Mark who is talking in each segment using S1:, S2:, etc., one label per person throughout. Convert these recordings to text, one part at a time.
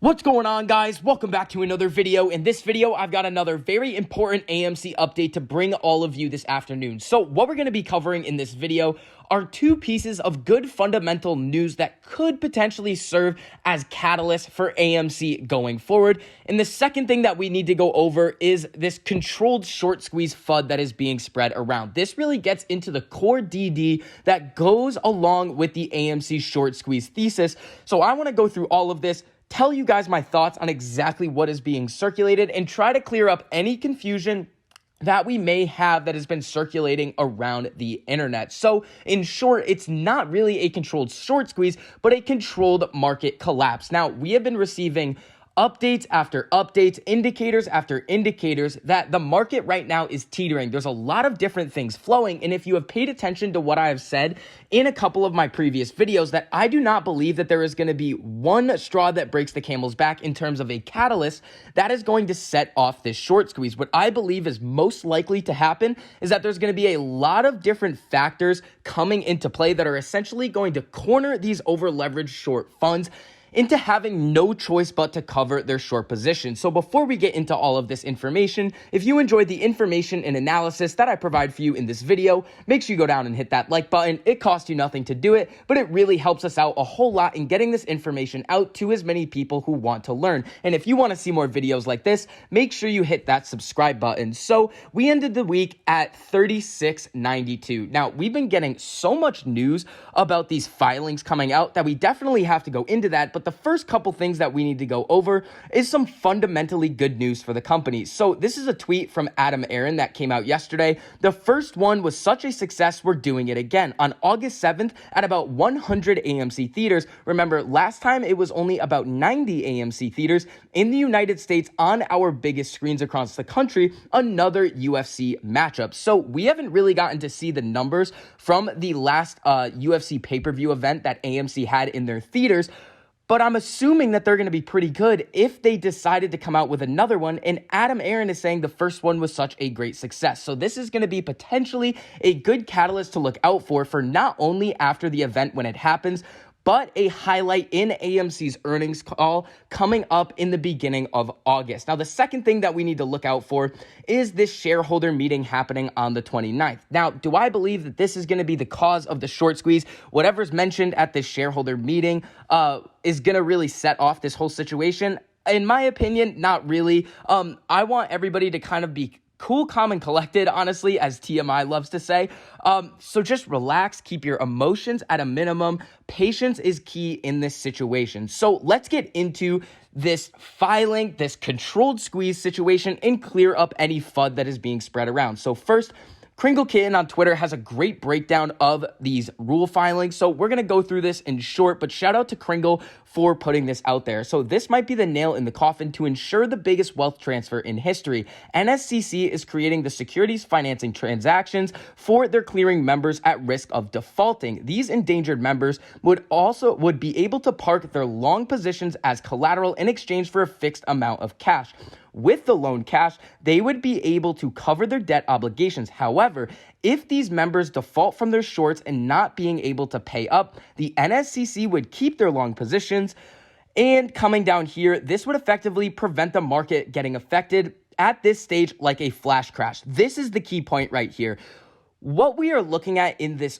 S1: What's going on, guys? Welcome back to another video. In this video, I've got another very important AMC update to bring all of you this afternoon. So what we're going to be covering in this video are two pieces of good fundamental news that could potentially serve as catalysts for AMC going forward. And the second thing that we need to go over is this controlled short squeeze FUD that is being spread around. This really gets into the core DD that goes along with the AMC short squeeze thesis. So I want to go through all of this, tell you guys my thoughts on exactly what is being circulated, and try to clear up any confusion that we may have that has been circulating around the internet. So in short, it's not really a controlled short squeeze, but a controlled market collapse. Now, we have been receiving updates after updates, indicators after indicators that the market right now is teetering. There's a lot of different things flowing. And if you have paid attention to what I have said in a couple of my previous videos, that I do not believe that there is going to be one straw that breaks the camel's back in terms of a catalyst that is going to set off this short squeeze. What I believe is most likely to happen is that there's going to be a lot of different factors coming into play that are essentially going to corner these over-leveraged short funds into having no choice but to cover their short position. So before we get into all of this information, if you enjoyed the information and analysis that I provide for you in this video, make sure you go down and hit that like button. It costs you nothing to do it, but it really helps us out a whole lot in getting this information out to as many people who want to learn. And if you want to see more videos like this, make sure you hit that subscribe button. So we ended the week at 36.92. Now, we've been getting so much news about these filings coming out that we definitely have to go into that. But the first couple things that we need to go over is some fundamentally good news for the company. So this is a tweet from Adam Aron that came out yesterday. The first one was such a success, we're doing it again. On August 7th at about 100 AMC theaters. Remember, last time it was only about 90 AMC theaters in the United States on our biggest screens across the country, another UFC matchup. So we haven't really gotten to see the numbers from the last UFC pay-per-view event that AMC had in their theaters, but I'm assuming that they're going to be pretty good if they decided to come out with another one. And Adam Aron is saying the first one was such a great success. So this is going to be potentially a good catalyst to look out for not only after the event when it happens, but a highlight in AMC's earnings call coming up in the beginning of August. Now, the second thing that we need to look out for is this shareholder meeting happening on the 29th. Now, do I believe that this is going to be the cause of the short squeeze? Whatever's mentioned at this shareholder meeting is going to really set off this whole situation? In my opinion, not really. I want everybody to kind of be cool, calm, and collected, honestly, as TMI loves to say. So just relax, keep your emotions at a minimum. Patience is key in this situation. So let's get into this filing, this controlled squeeze situation, and clear up any FUD that is being spread around. So first, Kringle Kitten on Twitter has a great breakdown of these rule filings. So we're going to go through this in short, but shout out to Kringle for putting this out there. So this might be the nail in the coffin to ensure the biggest wealth transfer in history. NSCC is creating the securities financing transactions for their clearing members at risk of defaulting. These endangered members would be able to park their long positions as collateral in exchange for a fixed amount of cash. With the loan cash, they would be able to cover their debt obligations. However, if these members default from their shorts and not being able to pay up, the NSCC would keep their long positions. And coming down here, this would effectively prevent the market getting affected at this stage like a flash crash. This is the key point right here. What we are looking at in this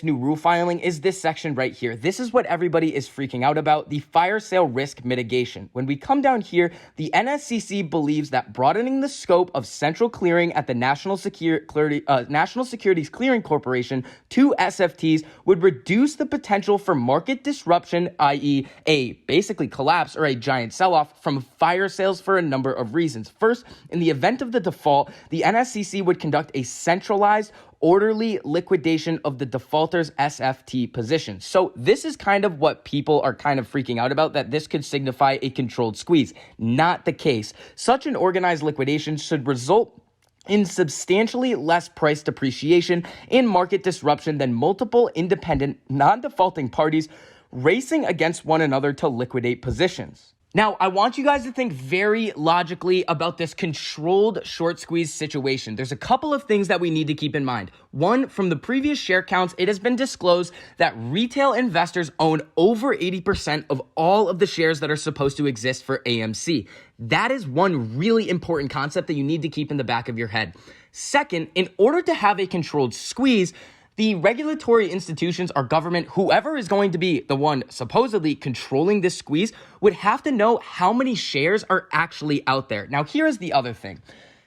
S1: new rule filing is this section right here. This is what everybody is freaking out about, the fire sale risk mitigation. When we come down here, the NSCC believes that broadening the scope of central clearing at the National Securities Clearing Corporation to SFTs would reduce the potential for market disruption, i.e. a basically collapse or a giant sell-off from fire sales for a number of reasons. First, in the event of the default, the NSCC would conduct a centralized orderly liquidation of the defaulter's SFT position. So this is kind of what people are kind of freaking out about, that this could signify a controlled squeeze. Not the case. Such an organized liquidation should result in substantially less price depreciation and market disruption than multiple independent, non-defaulting parties racing against one another to liquidate positions. Now, I want you guys to think very logically about this controlled short squeeze situation. There's a couple of things that we need to keep in mind. One, from the previous share counts, it has been disclosed that retail investors own over 80% of all of the shares that are supposed to exist for AMC. That is one really important concept that you need to keep in the back of your head. Second, in order to have a controlled squeeze, the regulatory institutions or government, whoever is going to be the one supposedly controlling this squeeze, would have to know how many shares are actually out there. Now, here's the other thing.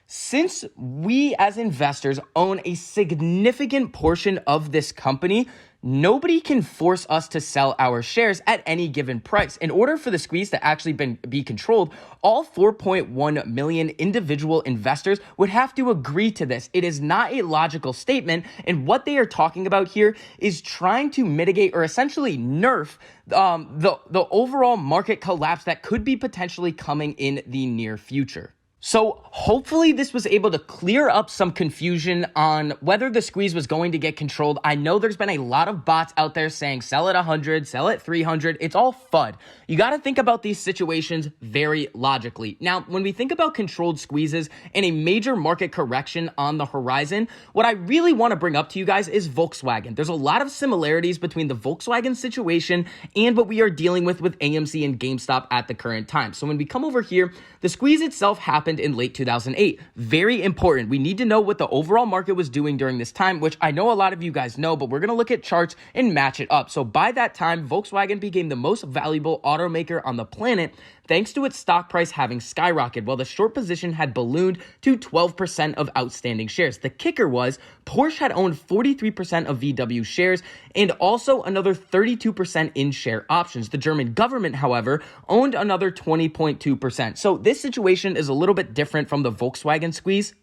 S1: Since we as investors own a significant portion of this company, nobody can force us to sell our shares at any given price. In order for the squeeze to actually be controlled, all 4.1 million individual investors would have to agree to this. It is not a logical statement, and what they are talking about here is trying to mitigate or essentially nerf the overall market collapse that could be potentially coming in the near future. So hopefully this was able to clear up some confusion on whether the squeeze was going to get controlled. I know there's been a lot of bots out there saying sell at 100, sell at 300. It's all FUD. You got to think about these situations very logically. Now, when we think about controlled squeezes and a major market correction on the horizon, what I really want to bring up to you guys is Volkswagen. There's a lot of similarities between the Volkswagen situation and what we are dealing with AMC and GameStop at the current time. So when we come over here, the squeeze itself happened in late 2008. Very important. We need to know what the overall market was doing during this time, which I know a lot of you guys know, but we're going to look at charts and match it up. So by that time, Volkswagen became the most valuable automaker on the planet thanks to its stock price having skyrocketed, while the short position had ballooned to 12% of outstanding shares. The kicker was Porsche had owned 43% of VW shares and also another 32% in share options. The German government, however, owned another 20.2%. So this situation is a little bit different from the Volkswagen squeeze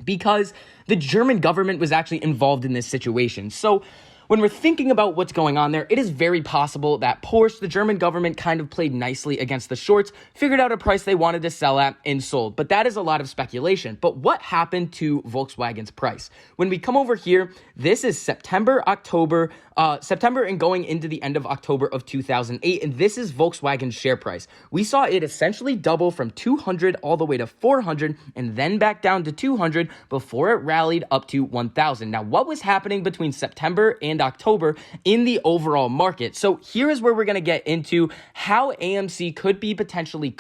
S1: because the German government was actually involved in this situation. So when we're thinking about what's going on there, it is very possible that Porsche, the German government, kind of played nicely against the shorts, figured out a price they wanted to sell at, and sold. But that is a lot of speculation. But what happened to Volkswagen's price? When we come over here, this is September and going into the end of October of 2008, and this is Volkswagen's share price. We saw it essentially double from 200 all the way to 400, and then back down to 200 before it rallied up to 1,000. Now, what was happening between September and October in the overall market? So here is where we're going to get into how AMC could be potentially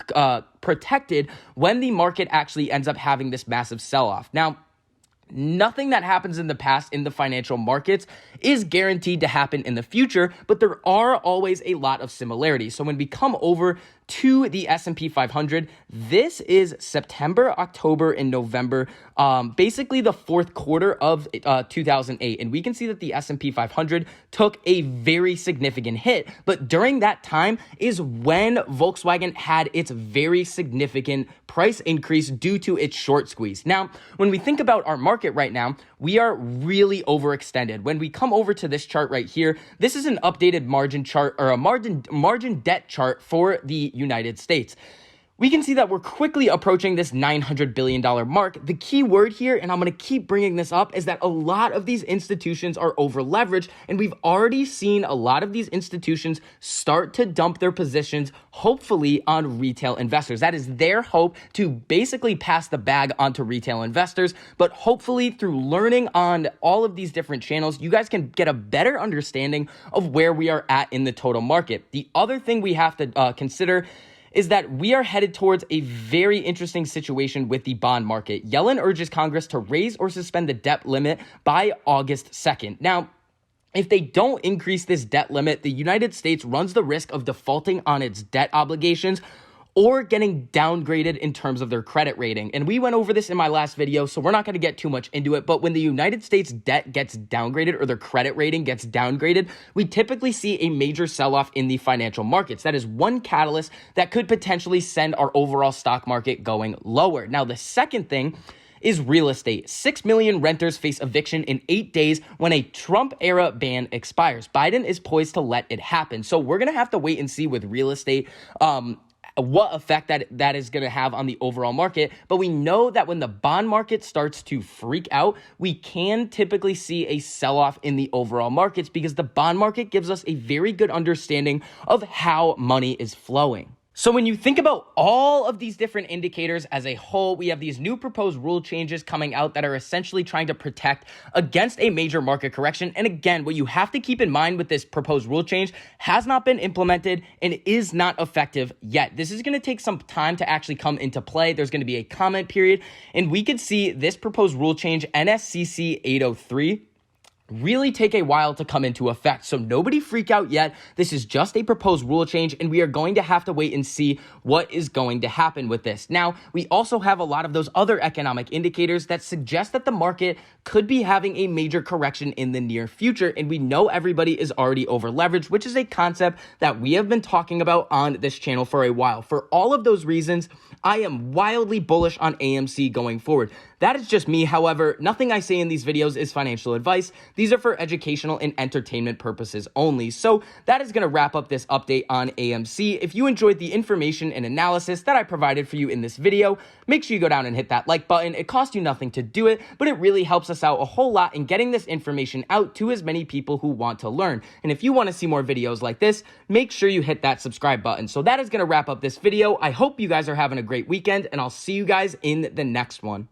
S1: protected when the market actually ends up having this massive sell-off. Now, nothing that happens in the past in the financial markets is guaranteed to happen in the future, but there are always a lot of similarities. So when we come over to the S&P 500, this is September, October, and November, basically the fourth quarter of 2008. And we can see that the S&P 500 took a very significant hit. But during that time is when Volkswagen had its very significant price increase due to its short squeeze. Now, when we think about our market right now, we are really overextended. When we come over to this chart right here, this is an updated margin chart or a margin debt chart for the United States. We can see that we're quickly approaching this $900 billion mark. The key word here, and I'm going to keep bringing this up, is that a lot of these institutions are over leveraged, and we've already seen a lot of these institutions start to dump their positions, hopefully on retail investors. That is their hope, to basically pass the bag onto retail investors. But hopefully through learning on all of these different channels, you guys can get a better understanding of where we are at in the total market. The other thing we have to consider is that we are headed towards a very interesting situation with the bond market. Yellen urges Congress to raise or suspend the debt limit by August 2nd. Now, if they don't increase this debt limit, the United States runs the risk of defaulting on its debt obligations or getting downgraded in terms of their credit rating. And we went over this in my last video, so we're not going to get too much into it. But when the United States debt gets downgraded or their credit rating gets downgraded, we typically see a major sell-off in the financial markets. That is one catalyst that could potentially send our overall stock market going lower. Now, the second thing is real estate. 6 million renters face eviction in 8 days when a Trump-era ban expires. Biden is poised to let it happen. So we're going to have to wait and see with real estate what effect that is going to have on the overall market. But we know that when the bond market starts to freak out, we can typically see a sell-off in the overall markets because the bond market gives us a very good understanding of how money is flowing. So when you think about all of these different indicators as a whole, we have these new proposed rule changes coming out that are essentially trying to protect against a major market correction. And again, what you have to keep in mind with this proposed rule change has not been implemented and is not effective yet. This is going to take some time to actually come into play. There's going to be a comment period, and we could see this proposed rule change, NSCC 803, really take a while to come into effect. So nobody freak out yet. This is just a proposed rule change, and we are going to have to wait and see what is going to happen with this. Now, we also have a lot of those other economic indicators that suggest that the market could be having a major correction in the near future, and we know everybody is already over leveraged, which is a concept that we have been talking about on this channel for a while. For all of those reasons, I am wildly bullish on AMC going forward. That is just me. However, nothing I say in these videos is financial advice. These are for educational and entertainment purposes only. So that is going to wrap up this update on AMC. If you enjoyed the information and analysis that I provided for you in this video, make sure you go down and hit that like button. It costs you nothing to do it, but it really helps us out a whole lot in getting this information out to as many people who want to learn. And if you want to see more videos like this, make sure you hit that subscribe button. So that is going to wrap up this video. I hope you guys are having a great weekend, and I'll see you guys in the next one.